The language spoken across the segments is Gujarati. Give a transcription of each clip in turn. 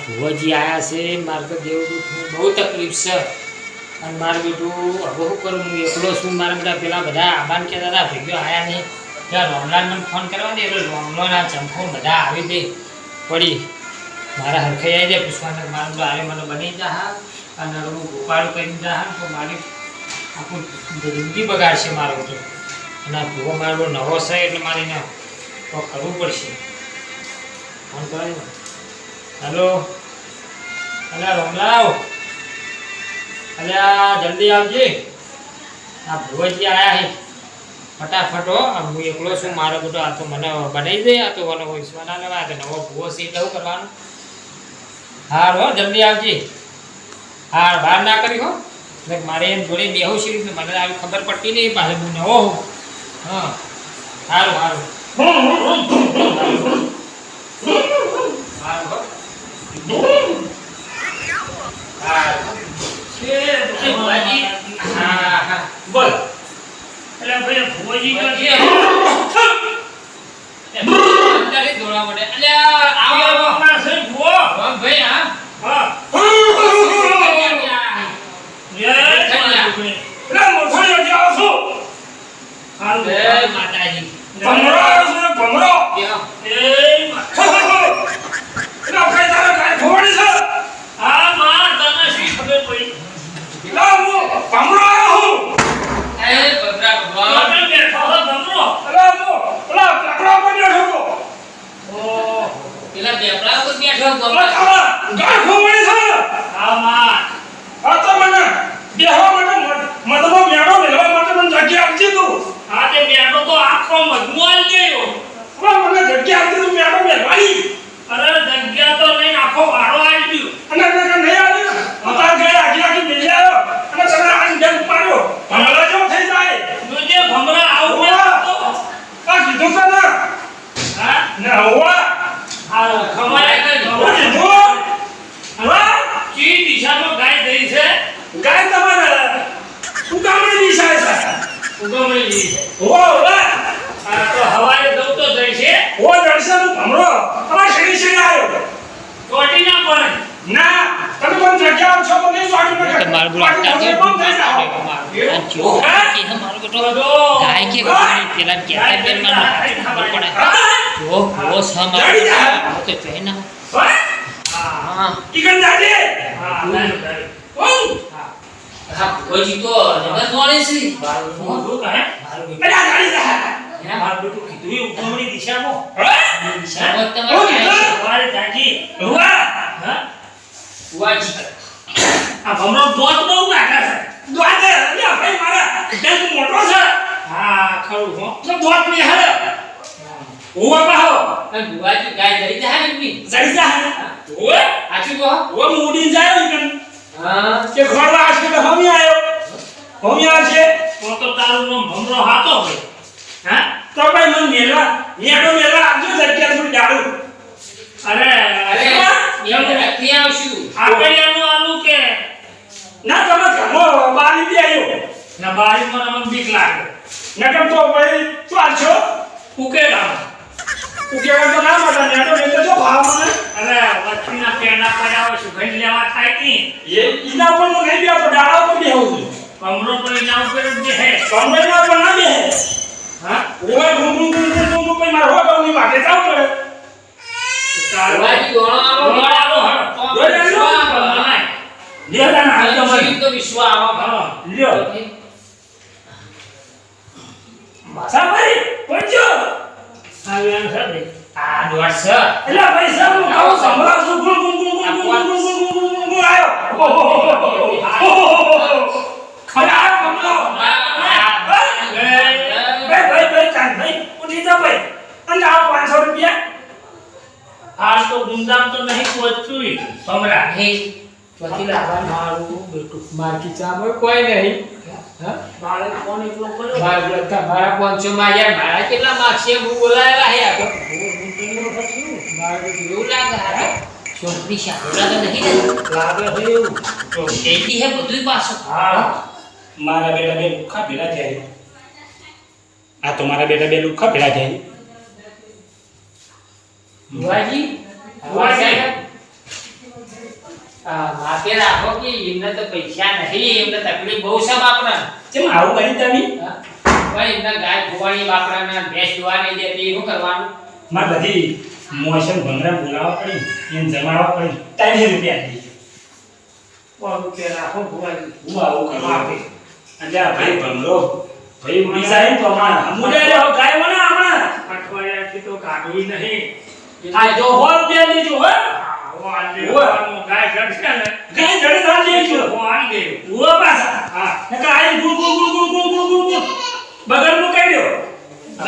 ભુવાજી આયા છે મારે તો દેવું બહુ તકલીફ છે અને મારું બેટું હવે શું કરું હું એકલો છું મારા બેટા પેલા બધા આબાન કહેતા હતા ભેગો આવ્યા નહીં ત્યાં રોમલાલ મને ફોન કરવા દે એટલે રોમલોના ચંપો બધા આવી દે પડી મારા હરખાઈ આવી જાય પૂછવાના મારું તો આવે મને બની જા હા અને હું ઉપાડું કરી જા હા તો મારી આખું જિંદગી બગાડશે મારો તો અને ભૂવો મારો નવો છે એટલે મારે એને કરવું પડશે ફોન કરાય હેલો અલ્યા રોમલાવ અલ્યા જલ્દી આવજે આ ભુવાજી આયા હે ફટાફટ હો હું એકલો છું મારો બેટો આ તો મને બનાવી દે આ તો મને વિશ્વાના લેવા કે નવો ભૂવો છે એટલે શું કરવાનું હાર હો જલ્દી આવજે હાર બહાર ના કરી હો એટલે મારે એમ જોડે બેહું છે મને આવી ખબર પડતી નહીં પાસે હું નવો હું હા સારું સારું બોલ એટલે ભાઈ ભુવાજી તો છે અંદરથી દોડવા મળે અલ્યા આવો ના છે ભુવો ભાઈ હા હા માતાજી પેલા બેપડા ઉપર બેઠો જગ્યા તો નહીં આખો વાળો આવી ગયો ભમરા આવું ચી દિશામાં ગાય ગઈ છે ગાય તમારા ઉગામણી દિશા છે ઉગમણી આ તો હવારે જવું તો જઈ છે ઓ દર્શન ભમરો અમાર શેરી શેરી આવ્યો ચોટી ના પડે ના તમે કોણ જગ્યા છો તો નહીં ચોટી પડે મારું બોલ આટલા જો મારો બેટો ગાય કે પેલા કેતા બેન માં ખબર પડે જો વો સમાર તો કહે ના હા ટીકન દાદે હા ભુવાજી તો જગત વાળે છે મારું કહે બેટા ગાડી જા મારું બેટું કીધું ઉગમણી દિશામાં શામત તમારે હવારે જાજી હુઆ હા ભુવાજી આ ભમરો દોત બહુ કાઢા છે દ્વાદે અલ્યા ભાઈ મારા દેખ મોટો છે હા ખરું હો તો દ્વાદ ની હાલે હુઆ પાહો અને ભુવાજી ગાય જઈ જાય ને મી જઈ જા હુઆ આચી કો ઓ મુડી જાય ઈકન હા કે ખોરવા આશે તો હમી આવ્યો હમી આવશે તો તારું નામ ભમરો હાતો હોય હા તો ભાઈ મન મેલા આવજો જગ્યા થોડી ડાળું અરે એવું નથી આવશું આકડિયાનું આલુ કે ના તમે ઘણો બારી બી આવ્યો ના બારી મને મન બીક લાગે નકર તો ભાઈ ચાલ છો ઉકેલા ઉકેવા તો ના મળે નેટો ને તો જો ભાવ મને અરે વચ્ચીના પેડા પડ્યા હોય સુગંધ લેવા થાય કે એ ઈના પર નો ગઈ ગયા તો ડાળા પર બેહું છું ભમરો તો એના ઉપર જ હે કમરે ના પર ના બેહે હા ઓય ઘૂમ કોઈ માર હો ગઉની માટે જાવ પડે ભુવાજી દોણો દોડાલો હળ દોડાલો લેડા ના હાલ તમારી તો વિશ્વ આવો લ્યો માસા ભાઈ પહોંચો આવી આમ સાબે આ દોડસ એટલે ભાઈ સાહેબ હું કહું સંભળાવ છું ગુણ આયો ખરા કમલો ભાઈ ચાલ ભાઈ ઉઠી જા ભાઈ અને આ 500 રૂપિયા હાલ તો ગુંદામ તો નહીં પહોંચતું ભમરા હે ચોથી લાવવા મારું બેટું મારી ચામર કોઈ નહીં હા મારે કોણ એટલો કર્યો મારા 500 માં યાર મારા કેટલા માર્ક્સ છે હું બોલાયેલા હે આ મારું એવું લાગે આ છોકરી શાળા તો નહીં ને લાગે છે એવું તો એથી હે બધું પાછું હા મારા બેટા બે લુખા ભેળા થયા આ તો મારા બેટા બે લુખા ભેળા થયા ભુવાજી ભુવાજી માથે રાખો કે એમને તો પૈસા નથી, એમને તકલીફ બહુ છે બાપરા. કેમ આવું કરી તમે? પણ એમને ગાય ખોવાણી બાપરાને ભેંસ જોવા નહીં દેતી, શું કરવાનું? મારે બધી મોસમ ભંગરા બોલાવવા પડી, એમ જમાડવા પડી, 3 રૂપિયા દે. ₹100 રાખો ભુવાજી. હું આવું કરું માફી. એટલે આ ભાઈ ભંગરો ભાઈ બીજા એમ તો અમારા મુડે રે ગાય મને હમણાં અઠવાડિયાથી તો કાઢવી નહીં. આ જો 100 રૂપિયા દેજો હો. હું આ દેવાનું ગાય જડશે ને, ગાય જડે ના દેજો. હું આ દેવ. ઉવા પાછા હા. નકા આઈ good good good good good good good બગર નું કહી દો.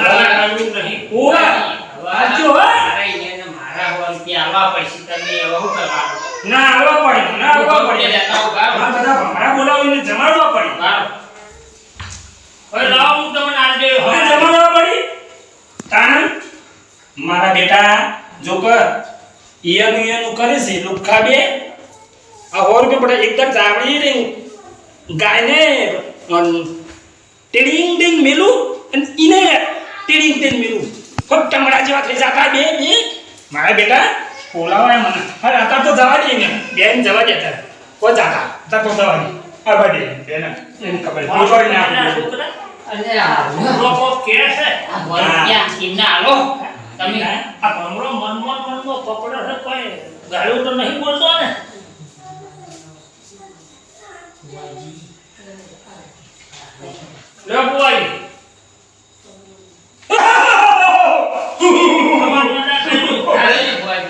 ના કાઢવું નહીં. ઉવા આજો હો. મારા એને મારા હોલ કે આવા પૈસા તમે એવા શું કરવાનું? ના આવવા પડી, ના આવવા પડી. લેતા ઉભા રહો. આ બધા ભમરા બોલાવીને જમાડવા પડી. ઉભા રહો. હવે લાવો હું તમને આ દેવ. હવે જમાડવા પડી. તાન મારા બેટા જો કર ઈયનું કરે છે લુખા બે આ હોર કે બડા એકદમ ચાવડી રે ગાયને ટેડિંગ ડિંગ મેલું અને ઈને ટેડિંગ ડિંગ મેલું ફક્ત ટમડા જેવા થઈ જાતા બે બે મારા બેટા બોલાવાય મને અરે आता તો જવા દે ને બેન જવા દે તાર કો જાતા आता તો જવા દે આ બડે બેન એમ ખબર બોલવાય ના છોકરા અને આ લોકો કે છે આ બોલ ક્યાં એમને આલો તમે આ ભમરો મનમાં પકડે છે, કોઈ ગાળું તો નહીં બોલતો ને. લે બોય આલે ને બોલ.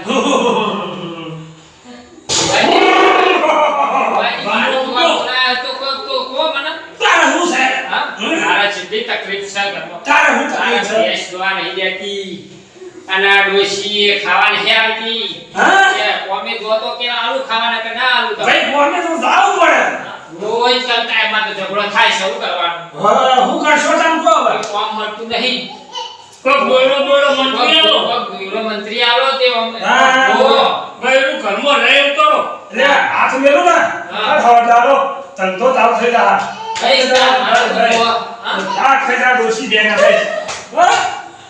મારો બોલાયો તો કો મને તારે હું છે હા મારા સિદ્ધી તકલીફ છે ઘરમાં. તારે હું તારા તકલીફ છે ભેંસ દોવા નહીં દેતી અને આ ડોશી ખાવા નહીં આવતી. હા? કે કોમે જોતો કે આલુ ખાવાના કે ના આલુ તો ભાઈ કોને તો જાવું પડે રોજ કરતા એમાં તો ઝઘડો થાય છે, શું કરવાનું? હા હું કરશો તમ કો હવે કોઈ કામ મળતું નહીં. કોઈ બોલો મંત્રી આવો. કોઈ ગૃહ મંત્રી આવો તે અમને હા. ઓ, ભાઈ ઘરમાં રહે એમ કરો. લે હાથ મેલો ને હા. હવાદારો ધંધો તાવ થઈ જા ભાઈ તાર મારો ધંધો, હા? રાખ થઈ જા ડોસી બેના ભાઈ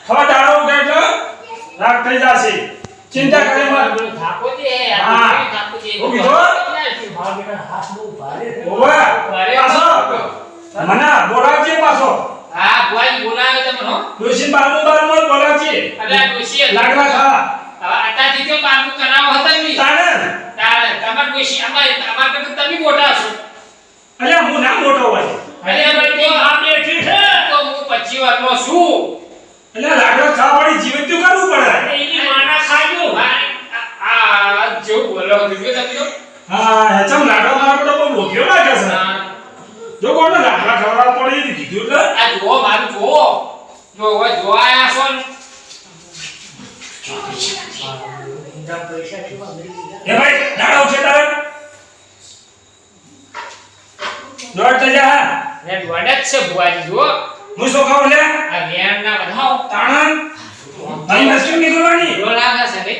હવાદારો એટલે રાખ થઈ જાશે ચિંતા કરે મત થાકો દે, હા. આ થાકો દે. હું કીધું? મારા બેટા હાથ બહુ ભારે છે. ઓવે પાછો મને બોલાવજે પાછો હા ભાઈ બોલાવે તમને હો. ડોસી બારમો બોલાવજે અરે આ ડોશી હતી. લાગલા ખાવા હવે આટાથી જો પાકું કરાવો હતા ને તાને તારે તમાર ડોશી અમાર કરતા તમે મોટા છો. અરે હું ના મોટો હોય અરે ભાઈ તો આ બેઠી છે. તો હું 25 વર્ષનો છું. એટલે લાગલા ખાવાડી જીવન તો કરવું પડે એની માના ખાજો. આ જો બોલો વિડિયો તમે જો. હા હેચમ લાગલા મારા પર બહુ લોભ્યો લાગે છે આ જો કોને લાગલા ખવડાવવા પડે એ કીધું એટલે જુઓ મારું જુઓ. જો હવે જોયા છો ને. પૈસા કેવા મળી ગયા. એ ભાઈ દાડો છે તારે દોડ તો જા ને વડક છે બુઆજી જુઓ. હું શું કહું લે આ વેણના વધાવો. તાણન અહીં મસ્તી નીકળવાની જો લાગે છે રે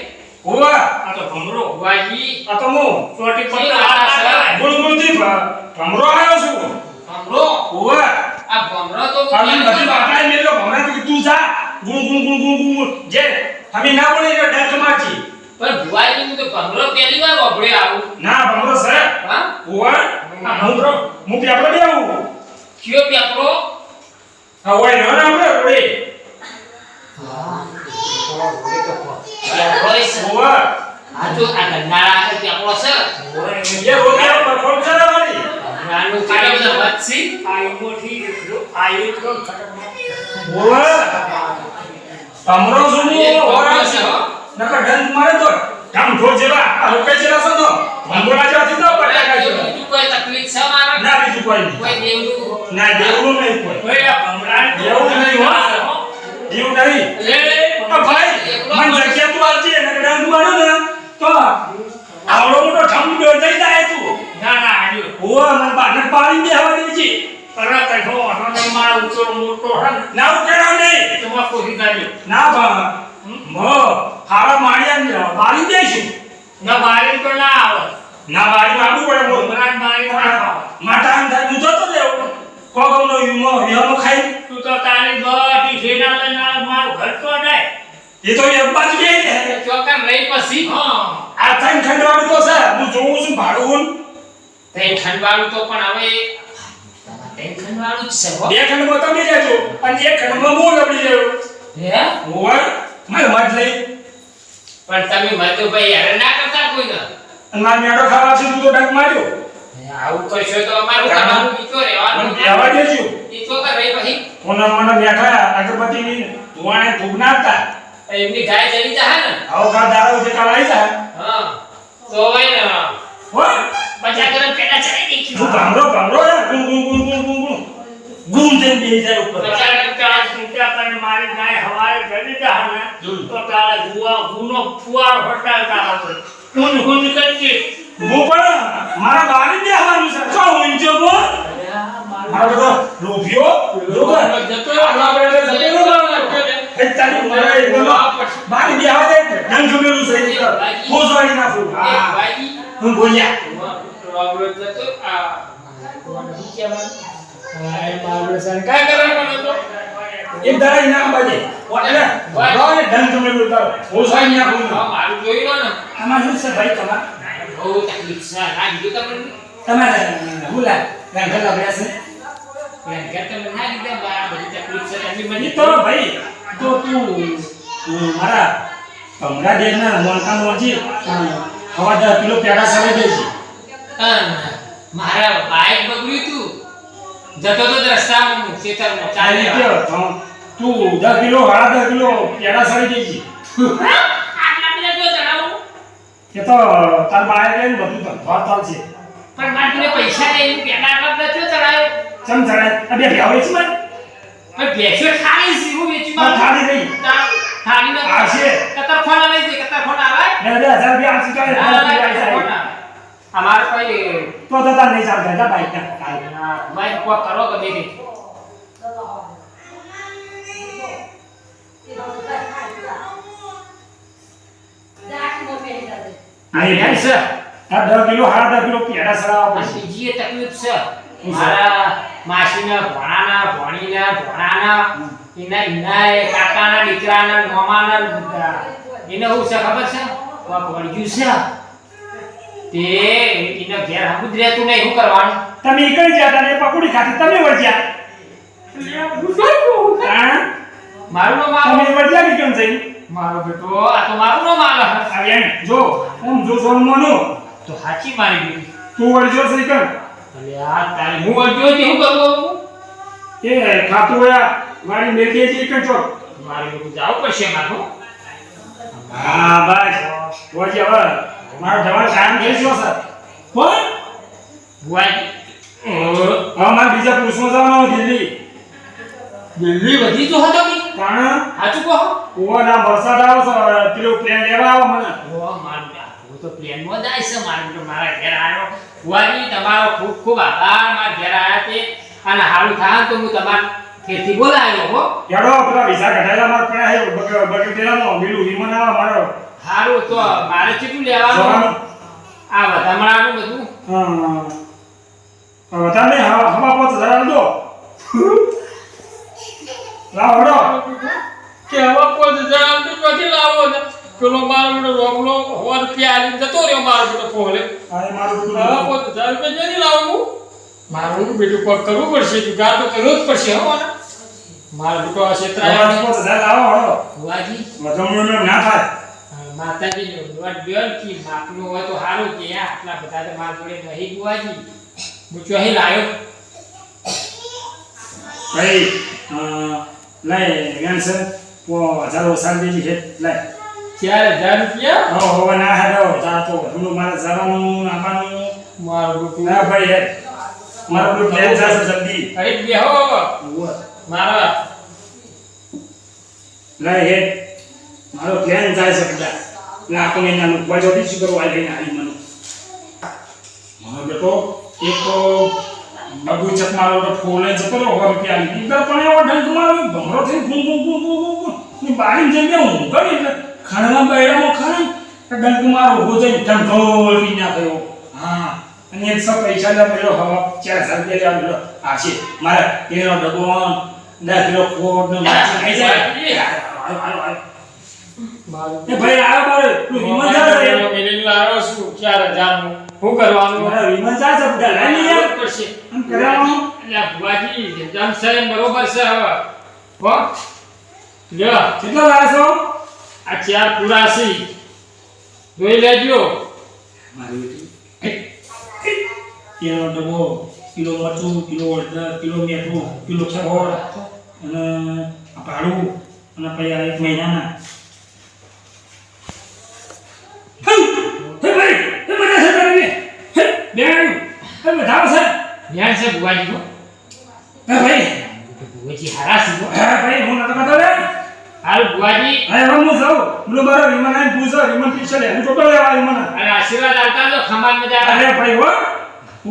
ઓવા આ તો ભમરો. બુઆજી. આ તો હું ચોટી પર કેવી તો વાત હાથ છે? લાગે. ગુણગુણથી ભમરો આવ્યો છું ભમરો. ઓવા આ ભમરો તો હું આની કેમ બધી કરું? બાપડા મેલો ભમરા તો તું જા ગુણ ગુણ ગુણ ગુણ ગુણ જે અમે ના બોલે એટલે ડર મારજી પણ બુઆજી હું તો ભમરો પહેલી વાર વાપર્યો આવું. ના ભમરો છે હા ઓવા આ ભમરો હું પેપડો દે આવું કયો પેપરો? આ ઓય ન ના આપણે ઓય પેપરો છે. ઓવા આ જો આ ગંધારા છે પેપરો છે. એ રોટિયા પરફોર્મ છે વાળી નાનું કાઢો તો વચ્ચી. આયુથી આયુ તો ખતરનાક છે. ઓવા ભમરો છું એ ભમરો ઓવા છે હો. નકર ડંક મારે તો ઢામ ઢોર જેવા આ રોકે જેવા છે તો ભંગોળા જેવા થી તો બટાકા જેવા બીજું કોઈ તકલીફ છે મારે? ના બીજું કોઈ નહીં કોઈ દેવનું? ના દેવનું નહીં કોઈ ભાઈ આ ભમરા એવું નહીં હો. એવું નહીં આ ભાઈ મન જગ્યા તું આવજે નકર ડંક મારો ને તો આવડો મોટો ઢામ ડોર થઈ જાય તું ના ના આયુ. ઓવા મન બાને પાડી દે હવા દેજી તરત જ હો અને મારા ઉચો મોટો છે ને ના ઉકેડા નહીં એમાં કોઈ ગાડ્યો. ના ભા મો હારા માળિયા બાળી દેશું ના બારી તો ના આવે. ના બાળી આડું પડે મોર ભમરા બારી ના આવે. માટા અંધાર હું જતો રહ્યો કોગમનો વિહમો ખાઈ તું તો તારી બધી સેના લઈને મારું ઘર તો જાય. એ તો એક બાજુ બે ને ચોક પગાર લઈ પછી આ ત્રણ ખંડવાળું તો છે હું જોઉં છું ભાડું તે ખંડવાળું તો પણ હવે તે ખંડવાળું જ છે હો. બે ખંડમાં તમે રહેજો અને એક ખંડમાં હું લપડી રહ્યો હે ઓવર મારે મત લઈ પણ તમે મધુભાઈ હેરાન ના કરતા કોઈને. અને મારે મેળો ખાવા છે તું તો ડંક માર્યો આવું કરશો તો અમારું તમારું ઈતો રહેવાનું. મને બેહવા દેજો ઈતો તો રહી પછી મને બેઠા અગરબત્તીની ધુવાણે ધૂપ નાખતા એમની ગાય જલી જા ને. આવો ખા દાડો જે કાલાઈ જાય હા તો હોય ને હો બચા કરે પેલા ચડી દેખી. તું ગામડો ગુમ ગુમ ગુમ ગુમ ગુમ ગુમ ગુમ તેમ બેહી જાય ઉપર બચા કરે પેલા ચિંતા કરીને મારી ગાય હવારે ગળી જા ને તો તારા ગુનો ફુવાર હટાવતા આવે હું કરતી હું પણ મારા બાને બેહવાનું છે જો હું જો બોલ મારો બધો લોભિયો જોગર જતો આપણે એ તારી મારા એકદમ બાને બેહવા દે ડંગ જમેલું છે ફોસવાડી નાખું હા ભાઈ હું બોલ્યા રોબરો જતો આ કોણ કેવાનું આ મારો સરકાર કરવાનો તો એક દાડા ઇનામ બાજે એટલે બાને ડંગ જમેલું તારો ફોસવાડી નાખું મારું જોઈ લો ને આમાં શું છે ભાઈ તમાર બહુ તકલીફ છે ના દીધું તમને તમારે હુલા રંગલ અભ્યાસ કે તમે ના દીધા બા બધી તકલીફ છે એની મને તો ભાઈ તો તું મારા કમરા દેના મોનકા મોજી હવા 10 કિલો પેડા સરે દેજી મારા બાઈક બગડ્યું તું જતો તો રસ્તામાં ખેતરમાં ચાલી તું 10 કિલો 10 કિલો પેડા સરે દેજી આટલા બધા જો જણાવું કે તો તાર બાઈક લઈને બધું ધંધા ચાલશે પણ મારે પૈસા લઈને પેલા આટલા બધા જો ચડાયો ચમ ચડાય અબે ભ્યાવે છે મને પણ ભેંસો ખાલી છે હું વેચી પણ ખાલી નહીં ખાલી ન આવશે કતર ફોન આવે છે કતર ફોન આવે 2000 રૂપિયા આપશે તો અમાર કોઈ તો તાર નહીં ચાલતા જા બાઈક ના ભાઈ કો કરો કે દેખી આઈ યાર સર આ 10 કિલો 10 કિલો પેડા સરાવા પડશે બીજી તકલીફ છે મારા માસીના ભણાના ભણીના ભણાના ઇના કાકાના દીકરાના મામાના એને હું છે ખબર છે કોક વળગ્યું છે તે ઇના ઘેર હમુદ રહેતું નહીં શું કરવાનું તમે એકઈ જતા ને પકોડી ખાતી તમે વળ્યા હા મારું નામ તમે વળ્યા કે કેમ થઈ મારો બેટો આ તો મારું નામ આવે આવ્યા જો હું જો સોનું મનો તો સાચી મારી દીધી તું વળજો સહી કર અલે આ તારી હું વળગ્યો તે શું કરવું એ ખાતું હોય વાળી મેલડી છે એક ચોક મારે બધું જાવું પડશે મારું હા બસ વળજે હવે મારો જવાનો ટાઈમ થઈ ગયો સર કોણ બુઆજી હવે મારે બીજા પુરુષમાં જવાનું દિલ્હી દિલ્હી વધી તો હતો કે કારણ સાચું કહો ઓના વરસાદ આવશે પેલો પ્લેન લેવા આવો મને ઓ મારું હું તો પ્લેનમાં જાય છે મારું તો મારા ઘેર આવ્યો બુઆજી તમારો ખૂબ ખૂબ આભાર મારા ઘેર આવ્યા તે અને હારું થાય તો હું તમારા ખેતી બોલાવ્યો હો યાડો પેલા વિઝા કઢાયેલા મારે પડ્યા છે બગી પેલામાં મિલું વિમાન આવે મારો હારું તો મારે કેટલું લેવાનું આ વધામણાનું બધું તમે હવા પોત જરા દો લાવડો કે હવે કોઈ જણાવ તો ક્યાંથી લાવો ને પેલો મારો બેટો રોકલો હોર પ્યારી જતો રહ્યો મારો બેટો કોહલે આય મારું હવે બધું કોઈ જણાવ તો ક્યાંથી લાવું મારું બેટું કોઈ કરવું પડશે જુગાર તો કરવો જ પડશે હો ને મારો બેટો આ ક્ષેત્રાયા હવા પોત જરા લાવો હળો બુઆજી વધમણો ના થાય માતાજી દોડ બેન કી માપનું હોય તો સારું કે આટલા બધા તો મારા જોડે નહીં બુઆજી હું ચોહી લાયો ભાઈ લઈ વેન્સર પો હજારો સાંજેજી છે લઈ 4000 રૂપિયા હવે ના હેડો જા તો થોડું મારે જવાનું આવવાનું મારું બેટું ના ભાઈ હે મારું પેલું પ્લેન જશે જલ્દી અરે બેહો મારા લઈ હે મારો પ્લેન જાય છે બધા લાખો મહિનાનું બજોટી શું કરવા લઈને આવી મને મારો બેટો એક તો બગુચક મારો તો ફોલે જતો રહ્યો રૂપિયા લીધા પણ એવો ઢંગ મારો ભમરો થઈ બૂમ બૂમ બૂમ બૂમ બૂમ ની બારી જઈને હું કરી એટલે ખાણમાં બૈરામાં ખાણ ડંક મારો હો જઈને ઢંઢોળી ના થયો હા અને એક સો પૈસા લે પેલો હવા 4000 રૂપિયા લેવા આ છે મારે તેનો ડબ્બો 10 કિલો ખોટ ને આવી જાય એ ભાઈ આવ્યો મારે તું વિમલ જા છે મિલિંગ લાવ્યો છું 4000 નું શું કરવાનું મારા વિમલ જા છે બધા લઈ લે યાર પડશે આમ કરાવવાનું એટલે ભુવાજી જમ છે બરોબર છે હવે હો લ્યો કેટલો લાવ્યો છો આ 4 પૂરા છે જોઈ લેજો મારી બેટી તેનો ડબ્બો કિલો મરચું કિલો હળદર કિલો મીઠું કિલો સગોળ અને આ ભાડું અને પછી આ 1 મહિનાના હે ભાઈ હે બધા છે તારે હે બેન હે બધા છે ધ્યાન છે ભુવાજી નો હે ભાઈ ભુવાજી હારા છે હે ભાઈ હું નતો કહેતો રે હાલ ભુવાજી હે હું જાઉં બોલો મારો વિમન આઈને પૂછો વિમન પીછે લે હું ટોટો લેવા વિમન અને આશીર્વાદ આપતા જો ખમાન મજા અરે ભાઈ હો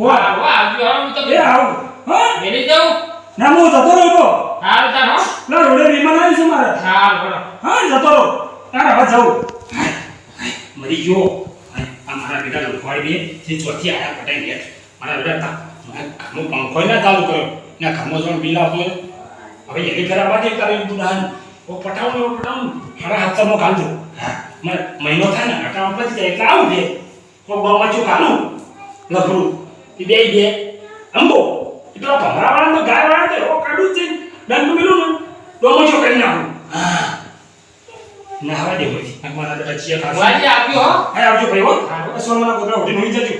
વાહ વાહ આવજો હવે હું તો એ આવ હા મેલી જાઉં ના હું જતો રહ્યો તો હાલ તાર હો ના રોડે વિમન આવી છે મારે હાલ બરો હા જતો રહો તારે હવે જાઉં મરી ગયો આ મારા બેટા લખવાડી દે જે ચોથી આયા પટાઈ ગયા મારા બેટા કામો પંખો ના ચાલુ કર્યો ના કામો જોન બિલ આપતો હવે એની કરાવવા દે કરે બુધાન ઓ પટાવું મારા હાથમાં કાઢજો મહિનો થાય ને અટાણ પછી જાય એટલે આવું દે તો બમાચું કાલું લફરું એ બે અંબો એટલા ભમરાવાળા તો ગાય વાળા તો કાઢું છે દંડ મિલું ને બમાચું કરી નાખું હા ના હવા દે હોય મારા બેટા ચિયા ભુવાજી આવ્યો હો હા આવજો ભાઈ હો સોનના ગોદરા ઉઠીને હોઈ જજો